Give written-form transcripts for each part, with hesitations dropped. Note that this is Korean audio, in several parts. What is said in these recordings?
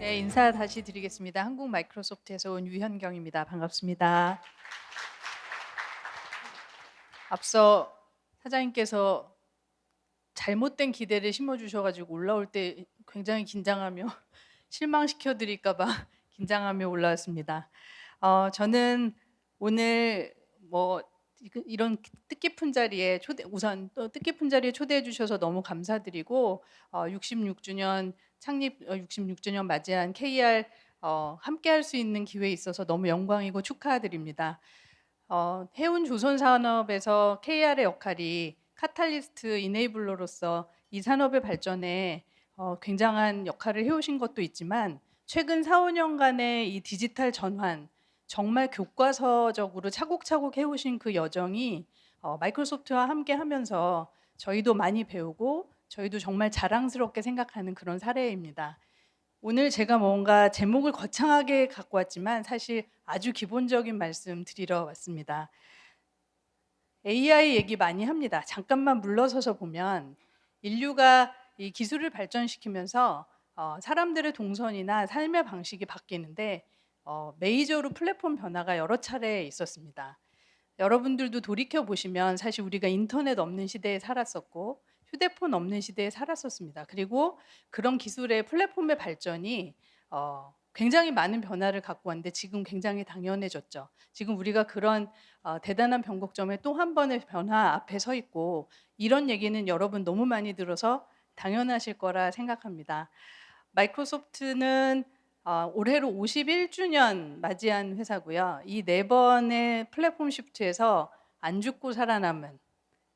네, 인사 다시 드리겠습니다. 한국 마이크로소프트에서 온 유현경입니다. 반갑습니다. 앞서 사장님께서 잘못된 기대를 심어주셔가지고 올라올 때 굉장히 긴장하며 실망시켜 드릴까 봐 긴장하며 올라왔습니다. 저는 오늘 이런 뜻깊은 자리에 우선 또 뜻깊은 자리에 초대해 주셔서 너무 감사드리고 66주년 창립 66주년 맞이한 KR 함께 할 수 있는 기회에 있어서 너무 영광이고 축하드립니다. 해운 조선 산업에서 KR의 역할이 카탈리스트 이네이블러로서 이 산업의 발전에 굉장한 역할을 해오신 것도 있지만 최근 4, 5년간의 이 디지털 전환 정말 교과서적으로 차곡차곡 해오신 그 여정이 마이크로소프트와 함께 하면서 저희도 많이 배우고 저희도 정말 자랑스럽게 생각하는 그런 사례입니다. 오늘 제가 뭔가 제목을 거창하게 갖고 왔지만 사실 아주 기본적인 말씀 드리러 왔습니다. AI 얘기 많이 합니다. 잠깐만 물러서서 보면 인류가 이 기술을 발전시키면서 사람들의 동선이나 삶의 방식이 바뀌는데 메이저로 플랫폼 변화가 여러 차례 있었습니다. 여러분들도 돌이켜 보시면 사실 우리가 인터넷 없는 시대에 살았었고 휴대폰 없는 시대에 살았었습니다. 그리고 그런 기술의 플랫폼의 발전이 굉장히 많은 변화를 갖고 왔는데 지금 굉장히 당연해졌죠. 지금 우리가 그런 대단한 변곡점에 또 한 번의 변화 앞에 서 있고 이런 얘기는 여러분 너무 많이 들어서 당연하실 거라 생각합니다. 마이크로소프트는 올해로 51주년 맞이한 회사고요. 이 네 번의 플랫폼 시프트에서 안 죽고 살아남은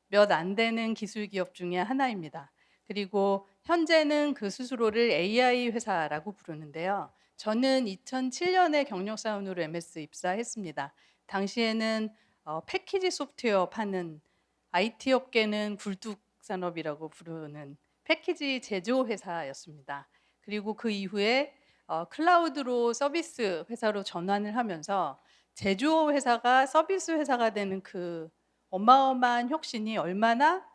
몇 안 되는 기술 기업 중에 하나입니다. 그리고 현재는 그 스스로를 AI 회사라고 부르는데요. 저는 2007년에 경력사원으로 MS 입사했습니다. 당시에는 패키지 소프트웨어 파는 IT 업계는 굴뚝 산업이라고 부르는 패키지 제조 회사였습니다. 그리고 그 이후에 클라우드로 서비스 회사로 전환을 하면서 제조 회사가 서비스 회사가 되는 그 어마어마한 혁신이 얼마나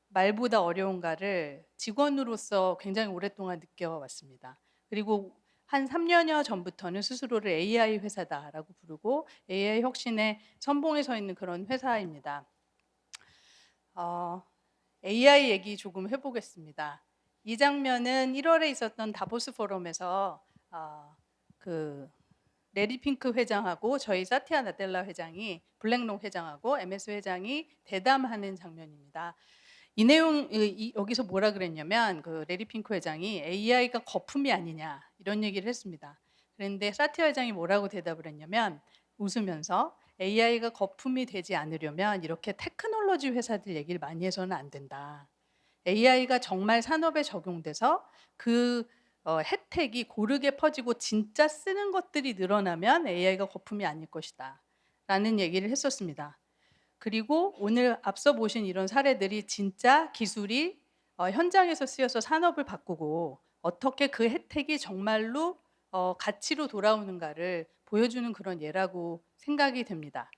말보다 어려운가를 직원으로서 굉장히 오랫동안 느껴왔습니다. 그리고 한 3년여 전부터는 스스로를 AI 회사다라고 부르고 AI 혁신의 선봉에 서 있는 그런 회사입니다. AI 얘기 조금 해보겠습니다. 이 장면은 1월에 있었던 다보스 포럼에서 그 레리 핑크 회장하고 저희 사티아 나델라 회장이 블랙록 회장하고 MS 회장이 대담하는 장면입니다. 이 내용 여기서 뭐라 그랬냐면 그 레리 핑크 회장이 AI가 거품이 아니냐 이런 얘기를 했습니다. 그런데 사티아 회장이 뭐라고 대답을 했냐면 웃으면서 AI가 거품이 되지 않으려면 이렇게 테크놀로지 회사들 얘기를 많이 해서는 안 된다. AI가 정말 산업에 적용돼서 그 혜택이 고르게 퍼지고 진짜 쓰는 것들이 늘어나면 AI가 거품이 아닐 것이다 라는 얘기를 했었습니다. 그리고 오늘 앞서 보신 이런 사례들이 진짜 기술이 현장에서 쓰여서 산업을 바꾸고 어떻게 그 혜택이 정말로 가치로 돌아오는가를 보여주는 그런 예라고 생각이 됩니다.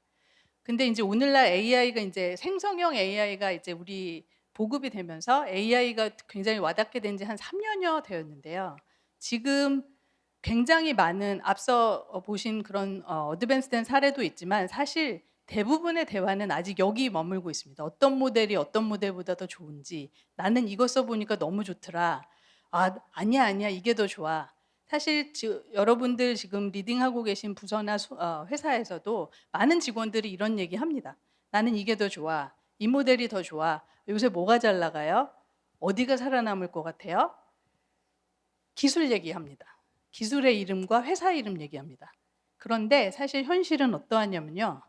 근데 이제 오늘날 AI가 이제 생성형 AI가 이제 우리 보급이 되면서 AI가 굉장히 와닿게 된 지 한 3년여 되었는데요. 지금 굉장히 많은 앞서 보신 그런 어드밴스된 사례도 있지만 사실 대부분의 대화는 아직 여기 머물고 있습니다. 어떤 모델이 어떤 모델보다 더 좋은지, 나는 이거 써보니까 너무 좋더라. 아니야, 아니야, 이게 더 좋아. 사실 여러분들 지금 리딩하고 계신 부서나 회사에서도 많은 직원들이 이런 얘기 합니다. 나는 이게 더 좋아. 이 모델이 더 좋아. 요새 뭐가 잘 나가요? 어디가 살아남을 것 같아요? 기술 얘기합니다. 기술의 이름과 회사 이름 얘기합니다. 그런데 사실 현실은 어떠하냐면요.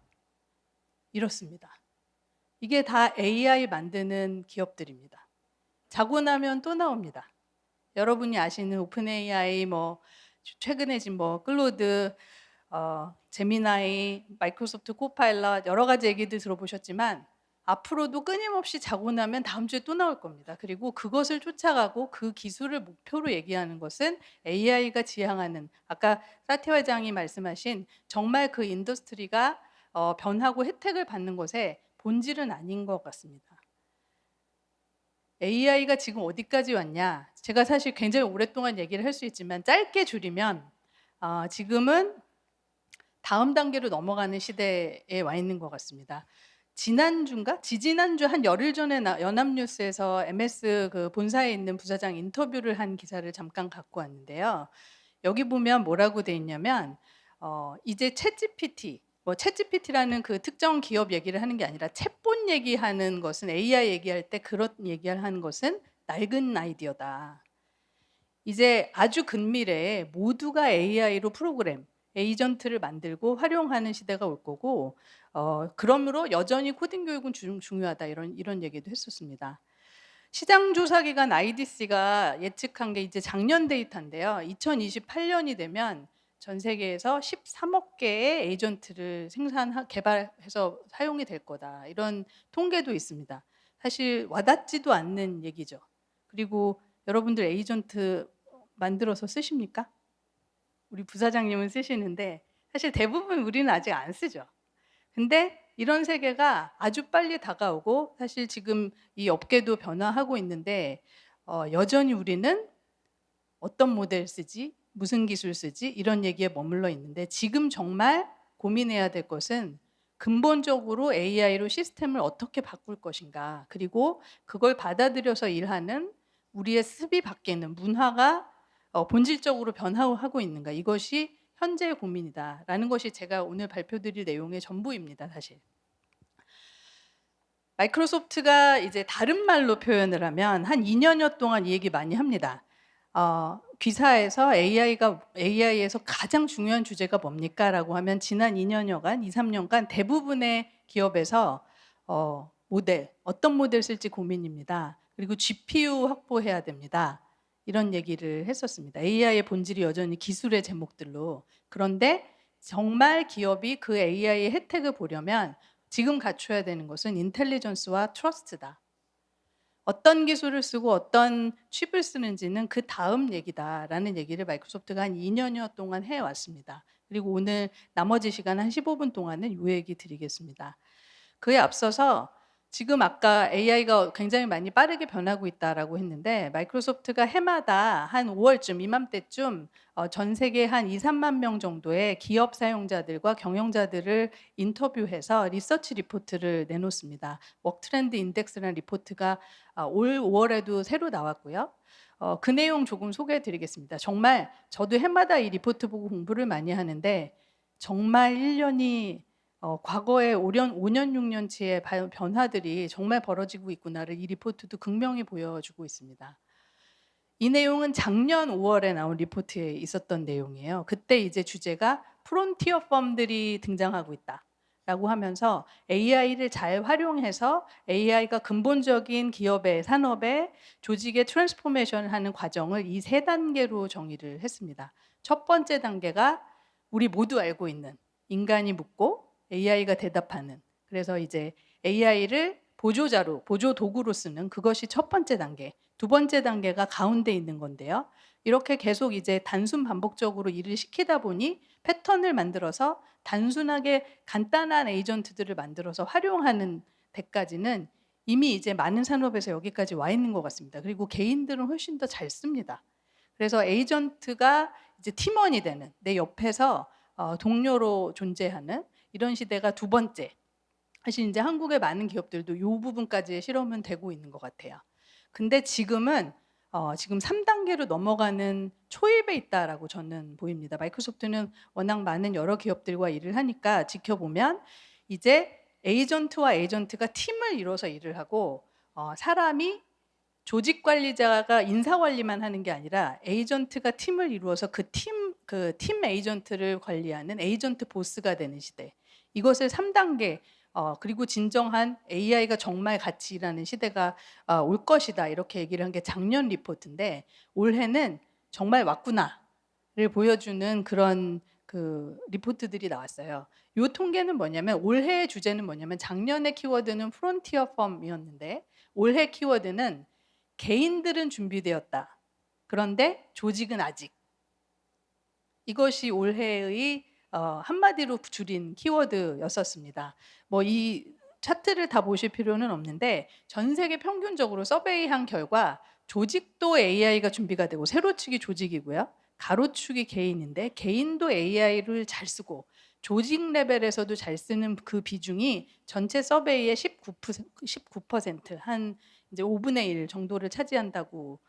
이렇습니다. 이게 다 AI 만드는 기업들입니다. 자고 나면 또 나옵니다. 여러분이 아시는 오픈 AI, 최근에 지금 클로드, 제미나이, 마이크로소프트 코파일럿 여러 가지 얘기들 들어보셨지만 앞으로도 끊임없이 자고 나면 다음 주에 또 나올 겁니다. 그리고 그것을 쫓아가고 그 기술을 목표로 얘기하는 것은 AI가 지향하는 아까 사티 회장이 말씀하신 정말 그 인더스트리가 변하고 혜택을 받는 것의 본질은 아닌 것 같습니다. AI가 지금 어디까지 왔냐? 제가 사실 굉장히 오랫동안 얘기를 할 수 있지만 짧게 줄이면 지금은 다음 단계로 넘어가는 시대에 와 있는 것 같습니다. 지난주인가? 지지난주 한 열흘 전에 연합뉴스에서 MS 그 본사에 있는 부사장 인터뷰를 한 기사를 잠깐 갖고 왔는데요. 여기 보면 뭐라고 돼 있냐면 이제 챗GPT, 뭐 챗GPT라는 그 특정 기업 얘기를 하는 게 아니라 챗봇 얘기하는 것은 AI 얘기할 때 그런 얘기를 하는 것은 낡은 아이디어다. 이제 아주 근미래에 모두가 AI로 프로그램, 에이전트를 만들고 활용하는 시대가 올 거고 그러므로 여전히 코딩 교육은 중요하다 이런 얘기도 했었습니다. 시장 조사 기관 IDC가 예측한 게 이제 작년 데이터인데요. 2028년이 되면 전 세계에서 13억 개의 에이전트를 개발해서 사용이 될 거다. 이런 통계도 있습니다. 사실 와닿지도 않는 얘기죠. 그리고 여러분들 에이전트 만들어서 쓰십니까? 우리 부사장님은 쓰시는데 사실 대부분 우리는 아직 안 쓰죠. 근데 이런 세계가 아주 빨리 다가오고 사실 지금 이 업계도 변화하고 있는데 여전히 우리는 어떤 모델 쓰지? 무슨 기술 쓰지? 이런 얘기에 머물러 있는데 지금 정말 고민해야 될 것은 근본적으로 AI로 시스템을 어떻게 바꿀 것인가. 그리고 그걸 받아들여서 일하는 우리의 습이 바뀌는 문화가 본질적으로 변화하고 있는가. 이것이 현재의 고민이다라는 것이 제가 오늘 발표드릴 내용의 전부입니다, 사실. 마이크로소프트가 이제 다른 말로 표현을 하면 한 2년여 동안 이 얘기 많이 합니다. 귀사에서 AI에서 가장 중요한 주제가 뭡니까라고 하면 지난 2년여간, 2, 3년간 대부분의 기업에서 어떤 모델 쓸지 고민입니다. 그리고 GPU 확보해야 됩니다. 이런 얘기를 했었습니다. AI의 본질이 여전히 기술의 제목들로. 그런데 정말 기업이 그 AI의 혜택을 보려면 지금 갖춰야 되는 것은 인텔리전스와 트러스트다. 어떤 기술을 쓰고 어떤 칩을 쓰는지는 그 다음 얘기다라는 얘기를 마이크로소프트가 한 2년여 동안 해왔습니다. 그리고 오늘 나머지 시간 한 15분 동안은 이 얘기 드리겠습니다. 그에 앞서서 지금 아까 AI가 굉장히 많이 빠르게 변하고 있다라고 했는데 마이크로소프트가 해마다 한 5월쯤 이맘때쯤 전 세계 한 2, 3만 명 정도의 기업 사용자들과 경영자들을 인터뷰해서 리서치 리포트를 내놓습니다. 워크트렌드 인덱스라는 리포트가 올 5월에도 새로 나왔고요. 그 내용 조금 소개해 드리겠습니다. 정말 저도 해마다 이 리포트 보고 공부를 많이 하는데 정말 1년이 과거의 5년, 6년치의 변화들이 정말 벌어지고 있구나를 이 리포트도 극명히 보여주고 있습니다. 이 내용은 작년 5월에 나온 리포트에 있었던 내용이에요. 그때 이제 주제가 프론티어 펌들이 등장하고 있다. 라고 하면서 AI를 잘 활용해서 AI가 근본적인 기업의 산업의 조직의 트랜스포메이션을 하는 과정을 이 세 단계로 정의를 했습니다. 첫 번째 단계가 우리 모두 알고 있는 인간이 묻고 AI가 대답하는, 그래서 이제 AI를 보조자로, 보조 도구로 쓰는 그것이 첫 번째 단계. 두 번째 단계가 가운데 있는 건데요. 이렇게 계속 이제 단순 반복적으로 일을 시키다 보니 패턴을 만들어서 단순하게 간단한 에이전트들을 만들어서 활용하는 데까지는 이미 이제 많은 산업에서 여기까지 와 있는 것 같습니다. 그리고 개인들은 훨씬 더 잘 씁니다. 그래서 에이전트가 이제 팀원이 되는, 내 옆에서 동료로 존재하는 이런 시대가 두 번째. 사실 이제 한국의 많은 기업들도 이 부분까지의 실험은 되고 있는 것 같아요. 근데 지금은 지금 3단계로 넘어가는 초입에 있다라고 저는 보입니다. 마이크로소프트는 워낙 많은 여러 기업들과 일을 하니까 지켜보면 이제 에이전트와 에이전트가 팀을 이뤄서 일을 하고 사람이 조직 관리자가 인사 관리만 하는 게 아니라 에이전트가 팀을 이루어서 그 팀 에이전트를 관리하는 에이전트 보스가 되는 시대. 이것을 3단계 그리고 진정한 AI가 정말 같이 일하는 시대가 올 것이다. 이렇게 얘기를 한 게 작년 리포트인데 올해는 정말 왔구나를 보여주는 그런 그 리포트들이 나왔어요. 이 통계는 뭐냐면 올해의 주제는 뭐냐면 작년의 키워드는 프론티어 펌이었는데 올해 키워드는 개인들은 준비되었다. 그런데 조직은 아직. 이것이 올해의 한마디로 줄인 키워드였었습니다. 뭐 이 차트를 다 보실 필요는 없는데 전 세계 평균적으로 서베이한 결과 조직도 AI가 준비가 되고 세로축이 조직이고요. 가로축이 개인인데 개인도 AI를 잘 쓰고 조직 레벨에서도 잘 쓰는 그 비중이 전체 서베이의 19%, 한 이제 5분의 1 정도를 차지한다고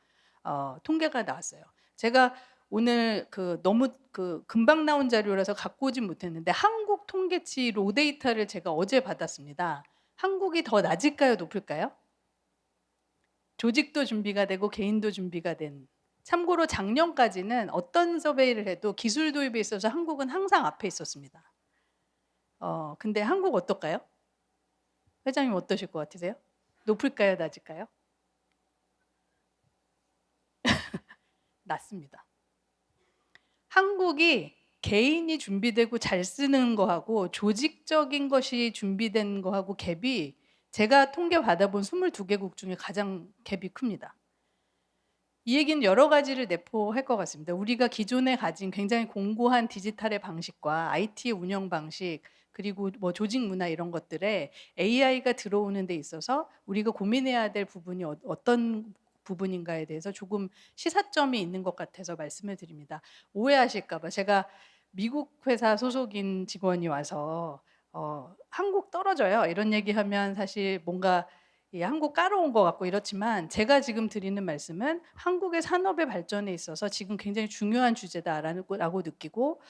통계가 나왔어요. 제가 오늘 너무 금방 나온 자료라서 갖고 오진 못했는데 한국 통계치 로 데이터를 제가 어제 받았습니다. 한국이 더 낮을까요, 높을까요? 조직도 준비가 되고 개인도 준비가 된. 참고로 작년까지는 어떤 서베이를 해도 기술 도입에 있어서 한국은 항상 앞에 있었습니다. 근데 한국 어떨까요? 회장님 어떠실 것 같으세요? 높을까요, 낮을까요? 낮습니다. 한국이 개인이 준비되고 잘 쓰는 거하고 조직적인 것이 준비된 거하고 갭이 제가 통계 받아본 22개국 중에 가장 갭이 큽니다. 이 얘기는 여러 가지를 내포할 것 같습니다. 우리가 기존에 가진 굉장히 공고한 디지털의 방식과 IT의 운영 방식, 그리고 뭐 조직 문화 이런 것들에 AI가 들어오는 데 있어서 우리가 고민해야 될 부분이 어떤 부분인가에 대해서 조금 시사점이 있는 것 같아서 말씀을 드립니다. 오해하실까 봐. 제가 미국 회사 소속인 직원이 와서 한국 떨어져요 이런 얘기하면 사실 뭔가 한국 까러온 것 같고 이렇지만 제가 지금 드리는 말씀은 한국의 산업의 발전에 있어서 지금 굉장히 중요한 주제다라고 느끼고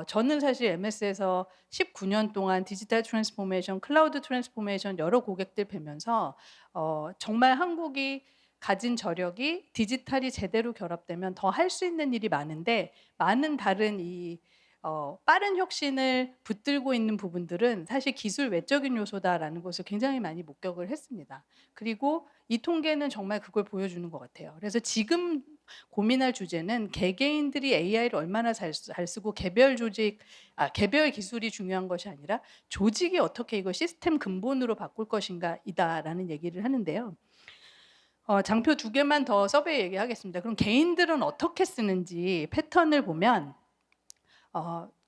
저는 사실 MS에서 19년 동안 디지털 트랜스포메이션, 클라우드 트랜스포메이션 여러 고객들 뵈면서 정말 한국이 가진 저력이 디지털이 제대로 결합되면 더 할 수 있는 일이 많은데 많은 다른 빠른 혁신을 붙들고 있는 부분들은 사실 기술 외적인 요소다라는 것을 굉장히 많이 목격을 했습니다. 그리고 이 통계는 정말 그걸 보여주는 것 같아요. 그래서 지금 고민할 주제는 개개인들이 AI를 얼마나 잘 쓰고 개별 기술이 중요한 것이 아니라 조직이 어떻게 이걸 시스템 근본으로 바꿀 것인가이다라는 얘기를 하는데요. 장표 2개만 더 서베이 얘기하겠습니다. 그럼 개인들은 어떻게 쓰는지 패턴을 보면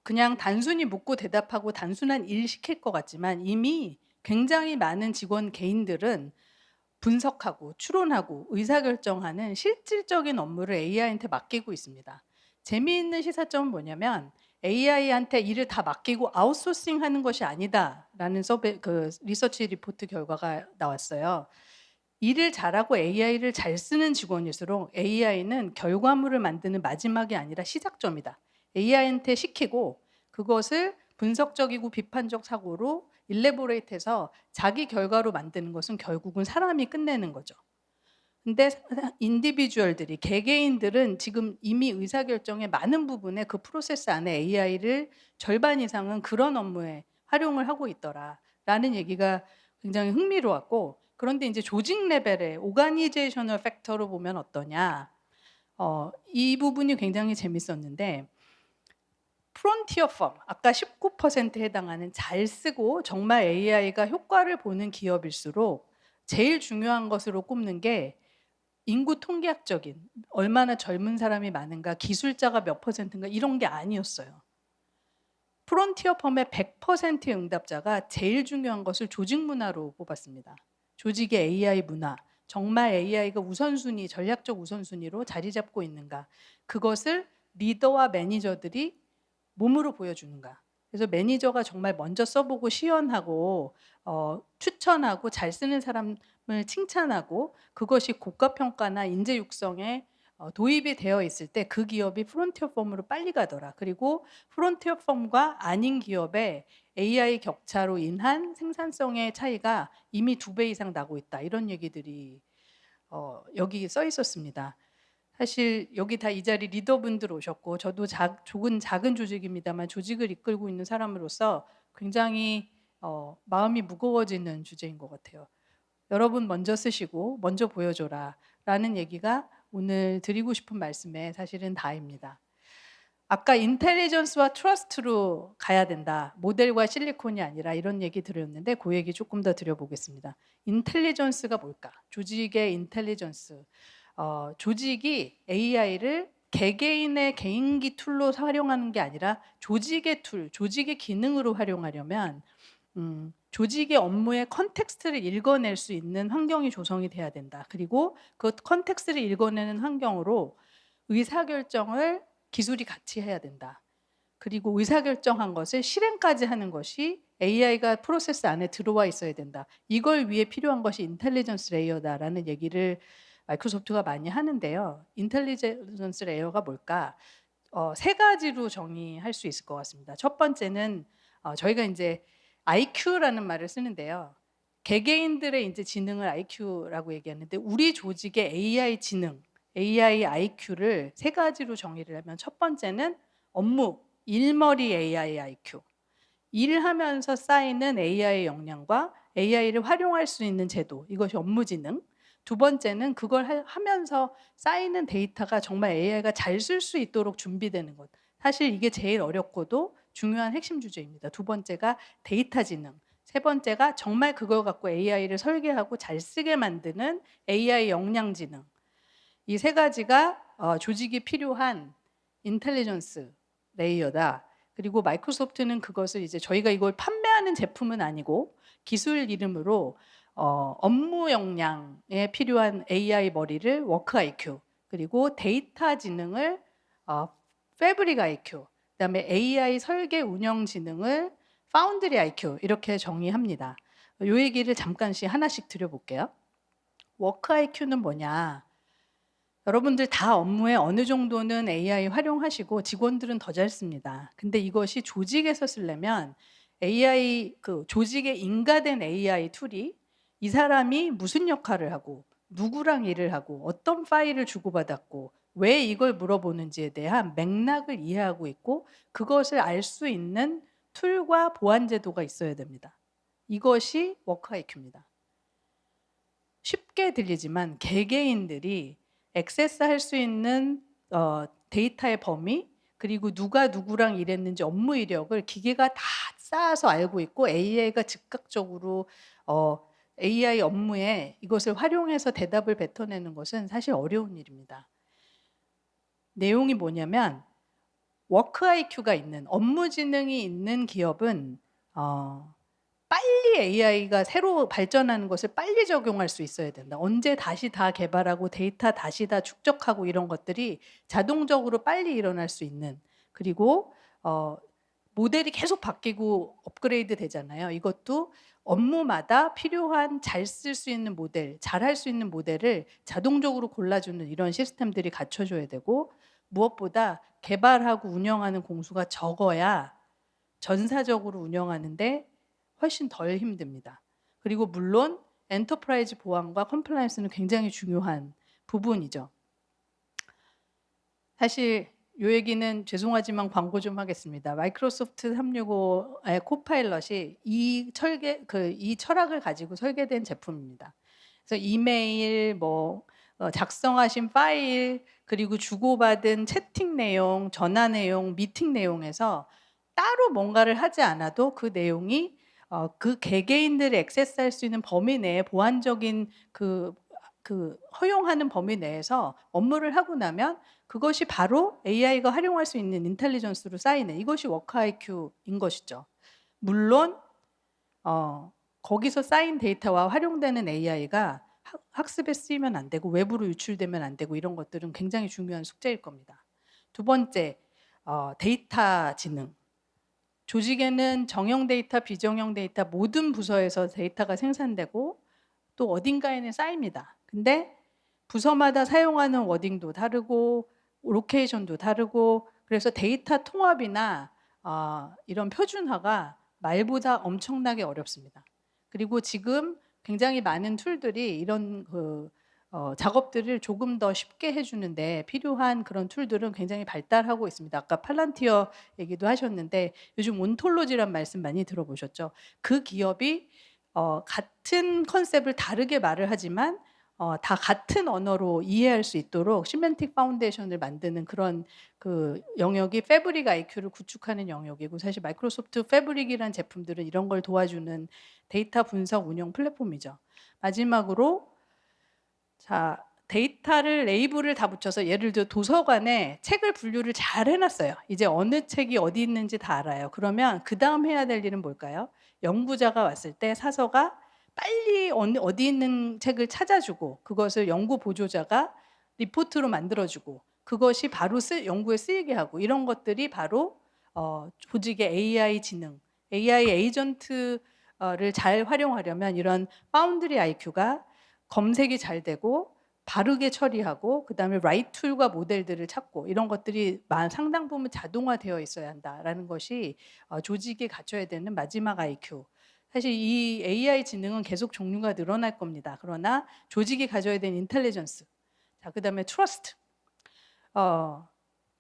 그냥 단순히 묻고 대답하고 단순한 일 시킬 것 같지만 이미 굉장히 많은 직원 개인들은 분석하고 추론하고 의사결정하는 실질적인 업무를 AI한테 맡기고 있습니다. 재미있는 시사점은 뭐냐면 AI한테 일을 다 맡기고 아웃소싱하는 것이 아니다라는 리서치 리포트 결과가 나왔어요. 일을 잘하고 AI를 잘 쓰는 직원일수록 AI는 결과물을 만드는 마지막이 아니라 시작점이다. AI한테 시키고 그것을 분석적이고 비판적 사고로 일레보레이트해서 자기 결과로 만드는 것은 결국은 사람이 끝내는 거죠. 근데 인디비주얼들이 개개인들은 지금 이미 의사결정의 많은 부분에 그 프로세스 안에 AI를 절반 이상은 그런 업무에 활용을 하고 있더라라는 얘기가 굉장히 흥미로웠고 그런데 이제 조직 레벨의 오가니제이셔널 팩터로 보면 어떠냐 이 부분이 굉장히 재밌었는데 프론티어 펌, 아까 19%에 해당하는 잘 쓰고 정말 AI가 효과를 보는 기업일수록 제일 중요한 것으로 꼽는 게 인구 통계학적인 얼마나 젊은 사람이 많은가, 기술자가 몇 %인가 이런 게 아니었어요. 프론티어 펌의 100%의 응답자가 제일 중요한 것을 조직 문화로 뽑았습니다. 조직의 AI 문화, 정말 AI가 우선순위, 전략적 우선순위로 자리 잡고 있는가, 그것을 리더와 매니저들이 몸으로 보여주는가. 그래서 매니저가 정말 먼저 써보고 시연하고 추천하고 잘 쓰는 사람을 칭찬하고 그것이 고가평가나 인재 육성에 도입이 되어 있을 때 그 기업이 프론티어 펌으로 빨리 가더라. 그리고 프론티어 펌과 아닌 기업의 AI 격차로 인한 생산성의 차이가 이미 2배 이상 나고 있다. 이런 얘기들이 여기 써 있었습니다. 사실 여기 다 이 자리 리더분들 오셨고 저도 작은 조직입니다만 조직을 이끌고 있는 사람으로서 굉장히 마음이 무거워지는 주제인 것 같아요. 여러분 먼저 쓰시고 먼저 보여줘라 라는 얘기가 오늘 드리고 싶은 말씀에 사실은 다입니다. 아까 인텔리전스와 트러스트로 가야 된다. 모델과 실리콘이 아니라 이런 얘기 드렸는데 그 얘기 조금 더 드려보겠습니다. 인텔리전스가 뭘까? 조직의 인텔리전스. 조직이 AI를 개개인의 개인기 툴로 활용하는 게 아니라 조직의 툴, 조직의 기능으로 활용하려면 조직의 업무의 컨텍스트를 읽어낼 수 있는 환경이 조성이 돼야 된다. 그리고 그 컨텍스트를 읽어내는 환경으로 의사결정을 기술이 같이 해야 된다. 그리고 의사결정한 것을 실행까지 하는 것이 AI가 프로세스 안에 들어와 있어야 된다. 이걸 위해 필요한 것이 인텔리전스 레이어다라는 얘기를 마이크로소프트가 많이 하는데요. 인텔리전스 레이어가 뭘까? 세 가지로 정의할 수 있을 것 같습니다. 첫 번째는 저희가 이제 IQ라는 말을 쓰는데요. 개개인들의 이제 지능을 IQ라고 얘기하는데 우리 조직의 AI 지능, AI IQ를 세 가지로 정의를 하면 첫 번째는 업무, 일머리 AI IQ. 일하면서 쌓이는 AI 역량과 AI를 활용할 수 있는 제도, 이것이 업무 지능. 두 번째는 그걸 하면서 쌓이는 데이터가 정말 AI가 잘 쓸 수 있도록 준비되는 것. 사실 이게 제일 어렵고도 중요한 핵심 주제입니다. 두 번째가 데이터 지능. 세 번째가 정말 그걸 갖고 AI를 설계하고 잘 쓰게 만드는 AI 역량 지능. 이 세 가지가 조직이 필요한 인텔리전스 레이어다. 그리고 마이크로소프트는 그것을 이제 저희가 이걸 판매하는 제품은 아니고 기술 이름으로 업무 역량에 필요한 AI 머리를 워크 IQ, 그리고 데이터 지능을 패브릭 IQ, 그다음에 AI 설계 운영 지능을 파운드리 IQ 이렇게 정의합니다. 이 얘기를 잠깐씩 하나씩 드려볼게요. 워크 IQ는 뭐냐? 여러분들 다 업무에 어느 정도는 AI 활용하시고 직원들은 더 잘 씁니다. 근데 이것이 조직에서 쓰려면 AI 그 조직에 인가된 AI 툴이 이 사람이 무슨 역할을 하고 누구랑 일을 하고 어떤 파일을 주고받았고 왜 이걸 물어보는지에 대한 맥락을 이해하고 있고 그것을 알 수 있는 툴과 보안 제도가 있어야 됩니다. 이것이 워크 IQ입니다. 쉽게 들리지만 개개인들이 액세스할 수 있는 데이터의 범위, 그리고 누가 누구랑 일했는지 업무 이력을 기계가 다 쌓아서 알고 있고 AI가 즉각적으로 AI 업무에 이것을 활용해서 대답을 뱉어내는 것은 사실 어려운 일입니다. 내용이 뭐냐면 워크 IQ가 있는, 업무 지능이 있는 기업은 빨리 AI가 새로 발전하는 것을 빨리 적용할 수 있어야 된다. 언제 다시 다 개발하고 데이터 다시 다 축적하고 이런 것들이 자동적으로 빨리 일어날 수 있는, 그리고 모델이 계속 바뀌고 업그레이드 되잖아요. 이것도 업무마다 필요한 잘 쓸 수 있는 모델, 잘할 수 있는 모델을 자동적으로 골라주는 이런 시스템들이 갖춰줘야 되고, 무엇보다 개발하고 운영하는 공수가 적어야 전사적으로 운영하는데 훨씬 덜 힘듭니다. 그리고 물론 엔터프라이즈 보안과 컴플라이언스는 굉장히 중요한 부분이죠. 사실 이 얘기는 죄송하지만 광고 좀 하겠습니다. 마이크로소프트 365의 코파일럿이 이 철학을 가지고 설계된 제품입니다. 그래서 이메일, 작성하신 파일, 그리고 주고받은 채팅 내용, 전화 내용, 미팅 내용에서 따로 뭔가를 하지 않아도 그 내용이 그 개개인들이 액세스할 수 있는 범위 내에 보안적인 그 허용하는 범위 내에서 업무를 하고 나면 그것이 바로 AI가 활용할 수 있는 인텔리전스로 쌓이는, 이것이 워크 IQ인 것이죠. 물론 거기서 쌓인 데이터와 활용되는 AI가 학습에 쓰이면 안 되고 외부로 유출되면 안 되고 이런 것들은 굉장히 중요한 숙제일 겁니다. 두 번째, 데이터 지능. 조직에는 정형 데이터, 비정형 데이터 모든 부서에서 데이터가 생산되고 또 어딘가에는 쌓입니다. 근데 부서마다 사용하는 워딩도 다르고 로케이션도 다르고, 그래서 데이터 통합이나 이런 표준화가 말보다 엄청나게 어렵습니다. 그리고 지금 굉장히 많은 툴들이 이런 작업들을 조금 더 쉽게 해주는데 필요한 그런 툴들은 굉장히 발달하고 있습니다. 아까 팔란티어 얘기도 하셨는데 요즘 온톨로지란 말씀 많이 들어보셨죠? 그 기업이 같은 컨셉을 다르게 말을 하지만 다 같은 언어로 이해할 수 있도록 시멘틱 파운데이션을 만드는 그런 그 영역이 패브릭 IQ를 구축하는 영역이고, 사실 마이크로소프트 패브릭이라는 제품들은 이런 걸 도와주는 데이터 분석 운영 플랫폼이죠. 마지막으로 자, 데이터를 레이블을 다 붙여서 예를 들어 도서관에 책을 분류를 잘 해놨어요. 이제 어느 책이 어디 있는지 다 알아요. 그러면 그 다음 해야 될 일은 뭘까요? 연구자가 왔을 때 사서가 빨리 어디 있는 책을 찾아주고 그것을 연구 보조자가 리포트로 만들어주고 그것이 바로 연구에 쓰이게 하고 이런 것들이 바로 조직의 AI 지능, AI 에이전트를 잘 활용하려면 이런 파운드리 IQ가 검색이 잘 되고 바르게 처리하고 그다음에 라이트 툴과 모델들을 찾고 이런 것들이 상당 부분 자동화되어 있어야 한다라는 것이 조직이 갖춰야 되는 마지막 IQ. 사실 이 AI 지능은 계속 종류가 늘어날 겁니다. 그러나 조직이 가져야 되는 인텔리전스. 자, 그다음에 트러스트.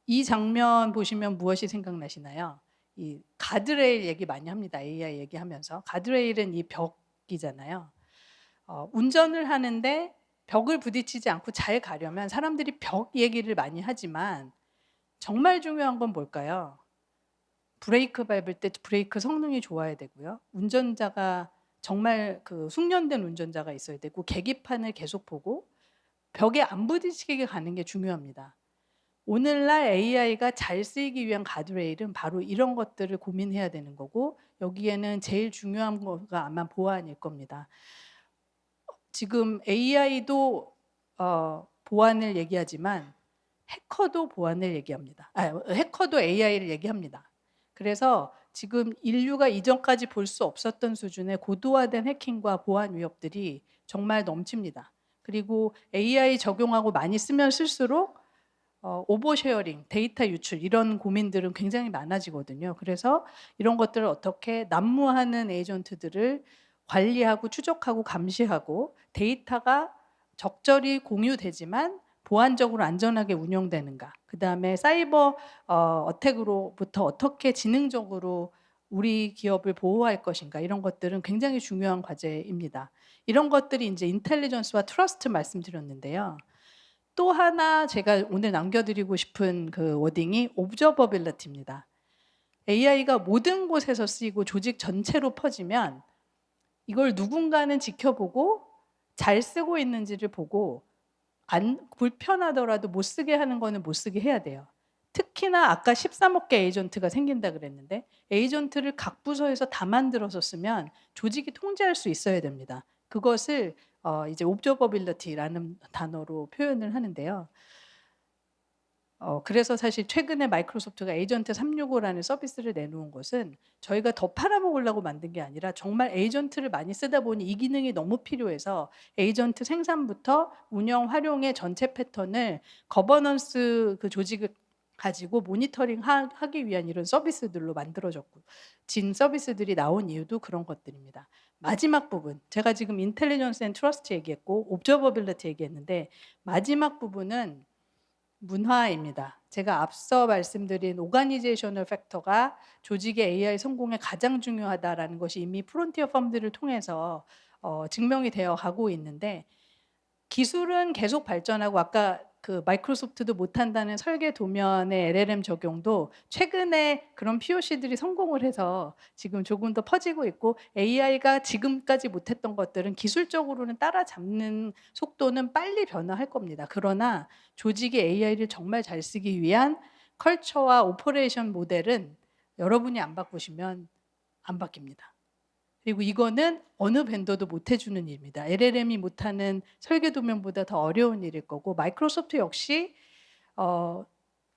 이 장면 보시면 무엇이 생각나시나요? 이 가드레일 얘기 많이 합니다. AI 얘기하면서. 가드레일은 이 벽이잖아요. 운전을 하는데 벽을 부딪히지 않고 잘 가려면 사람들이 벽 얘기를 많이 하지만 정말 중요한 건 뭘까요? 브레이크 밟을 때 브레이크 성능이 좋아야 되고요. 운전자가 정말 그 숙련된 운전자가 있어야 되고 계기판을 계속 보고 벽에 안 부딪히게 가는 게 중요합니다. 오늘날 AI가 잘 쓰이기 위한 가드레일은 바로 이런 것들을 고민해야 되는 거고 여기에는 제일 중요한 거가 아마 보안일 겁니다. 지금 AI도 보안을 얘기하지만 해커도 보안을 얘기합니다. 해커도 AI를 얘기합니다. 그래서 지금 인류가 이전까지 볼 수 없었던 수준의 고도화된 해킹과 보안 위협들이 정말 넘칩니다. 그리고 AI 적용하고 많이 쓰면 쓸수록 오버쉐어링, 데이터 유출 이런 고민들은 굉장히 많아지거든요. 그래서 이런 것들을 어떻게 난무하는 에이전트들을 관리하고 추적하고 감시하고 데이터가 적절히 공유되지만 보안적으로 안전하게 운영되는가. 그다음에 사이버 어택으로부터 어떻게 지능적으로 우리 기업을 보호할 것인가 이런 것들은 굉장히 중요한 과제입니다. 이런 것들이 이제 인텔리전스와 트러스트 말씀드렸는데요. 또 하나 제가 오늘 남겨드리고 싶은 그 워딩이 옵저버빌리티입니다. AI가 모든 곳에서 쓰이고 조직 전체로 퍼지면 이걸 누군가는 지켜보고 잘 쓰고 있는지를 보고 불편하더라도 못 쓰게 하는 거는 못 쓰게 해야 돼요. 특히나 아까 13억 개 에이전트가 생긴다 그랬는데 에이전트를 각 부서에서 다 만들어서 쓰면 조직이 통제할 수 있어야 됩니다. 그것을 이제 옵저버빌리티라는 단어로 표현을 하는데요. 그래서 사실 최근에 마이크로소프트가 에이전트 365라는 서비스를 내놓은 것은 저희가 더 팔아먹으려고 만든 게 아니라 정말 에이전트를 많이 쓰다 보니 이 기능이 너무 필요해서 에이전트 생산부터 운영 활용의 전체 패턴을 거버넌스 그 조직을 가지고 모니터링 하기 위한 이런 서비스들로 만들어졌고 진 서비스들이 나온 이유도 그런 것들입니다. 마지막 부분, 제가 지금 인텔리전스 앤 트러스트 얘기했고 옵저버빌리티 얘기했는데 마지막 부분은 문화입니다. 제가 앞서 말씀드린 오가니제이셔널 팩터가 조직의 AI 성공에 가장 중요하다라는 것이 이미 프론티어 펌들을 통해서 증명이 되어 가고 있는데 기술은 계속 발전하고 아까 그 마이크로소프트도 못한다는 설계 도면의 LLM 적용도 최근에 그런 POC들이 성공을 해서 지금 조금 더 퍼지고 있고 AI가 지금까지 못했던 것들은 기술적으로는 따라잡는 속도는 빨리 변화할 겁니다. 그러나 조직이 AI를 정말 잘 쓰기 위한 컬처와 오퍼레이션 모델은 여러분이 안 바꾸시면 안 바뀝니다. 그리고 이거는 어느 벤더도 못 해주는 일입니다. LLM이 못하는 설계 도면보다 더 어려운 일일 거고 마이크로소프트 역시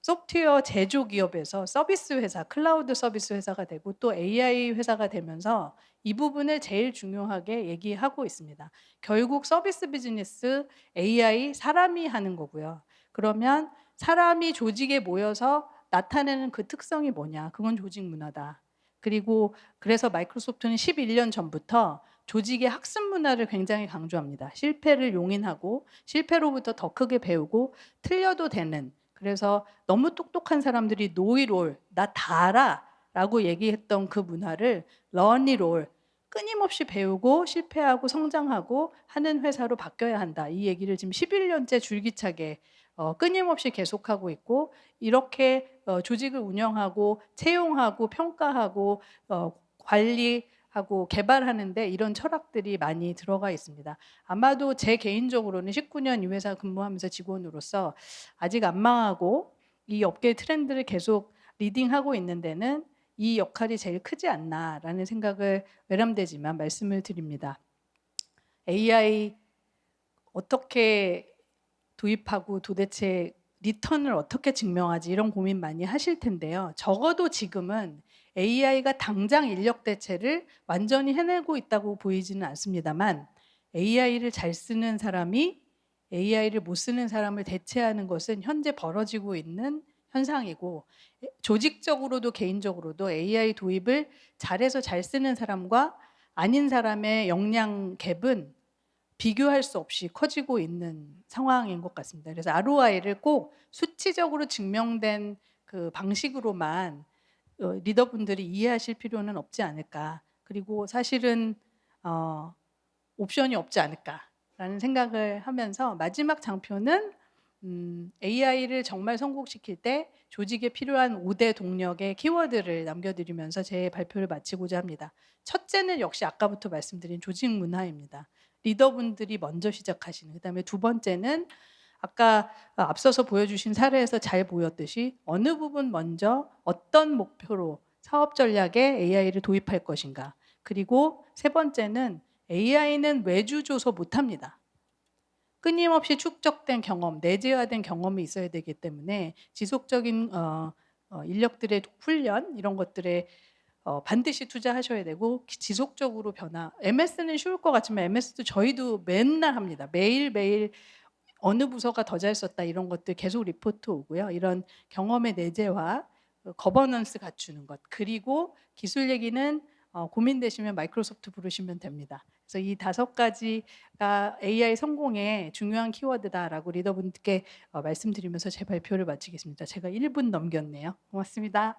소프트웨어 제조 기업에서 서비스 회사, 클라우드 서비스 회사가 되고 또 AI 회사가 되면서 이 부분을 제일 중요하게 얘기하고 있습니다. 결국 서비스 비즈니스 AI 사람이 하는 거고요. 그러면 사람이 조직에 모여서 나타내는 그 특성이 뭐냐? 그건 조직 문화다. 그리고 그래서 마이크로소프트는 11년 전부터 조직의 학습 문화를 굉장히 강조합니다. 실패를 용인하고 실패로부터 더 크게 배우고 틀려도 되는 그래서 너무 똑똑한 사람들이 노이롤, 나 다 알아 라고 얘기했던 그 문화를 러니롤, 끊임없이 배우고 실패하고 성장하고 하는 회사로 바뀌어야 한다. 이 얘기를 지금 11년째 줄기차게 끊임없이 계속하고 있고 이렇게 조직을 운영하고 채용하고 평가하고 관리하고 개발하는데 이런 철학들이 많이 들어가 있습니다. 아마도 제 개인적으로는 19년 이 회사 근무하면서 직원으로서 아직 안 망하고 이 업계의 트렌드를 계속 리딩하고 있는 데는 이 역할이 제일 크지 않나라는 생각을 외람되지만 말씀을 드립니다. AI 어떻게 도입하고 도대체 리턴을 어떻게 증명하지 이런 고민 많이 하실 텐데요. 적어도 지금은 AI가 당장 인력 대체를 완전히 해내고 있다고 보이지는 않습니다만 AI를 잘 쓰는 사람이 AI를 못 쓰는 사람을 대체하는 것은 현재 벌어지고 있는 현상이고 조직적으로도 개인적으로도 AI 도입을 잘해서 잘 쓰는 사람과 아닌 사람의 역량 갭은 비교할 수 없이 커지고 있는 상황인 것 같습니다. 그래서 ROI를 꼭 수치적으로 증명된 그 방식으로만 리더분들이 이해하실 필요는 없지 않을까. 그리고 사실은 어 옵션이 없지 않을까라는 생각을 하면서 마지막 장표는 AI를 정말 성공시킬 때 조직에 필요한 5대 동력의 키워드를 남겨드리면서 제 발표를 마치고자 합니다. 첫째는 역시 아까부터 말씀드린 조직 문화입니다. 리더분들이 먼저 시작하시는. 그다음에 두 번째는 아까 앞서서 보여주신 사례에서 잘 보였듯이 어느 부분 먼저 어떤 목표로 사업 전략에 AI를 도입할 것인가. 그리고 세 번째는 AI는 외주조서 못합니다. 끊임없이 축적된 경험, 내재화된 경험이 있어야 되기 때문에 지속적인 인력들의 훈련 이런 것들에 반드시 투자하셔야 되고 지속적으로 변화. MS는 쉬울 것 같지만 MS도 저희도 맨날 합니다. 매일매일 어느 부서가 더 잘 썼다 이런 것들 계속 리포트 오고요. 이런 경험의 내재화, 거버넌스 갖추는 것. 그리고 기술 얘기는 고민되시면 마이크로소프트 부르시면 됩니다. 그래서 이 5가지가 AI 성공의 중요한 키워드다라고 리더분께 말씀드리면서 제 발표를 마치겠습니다. 제가 1분 넘겼네요. 고맙습니다.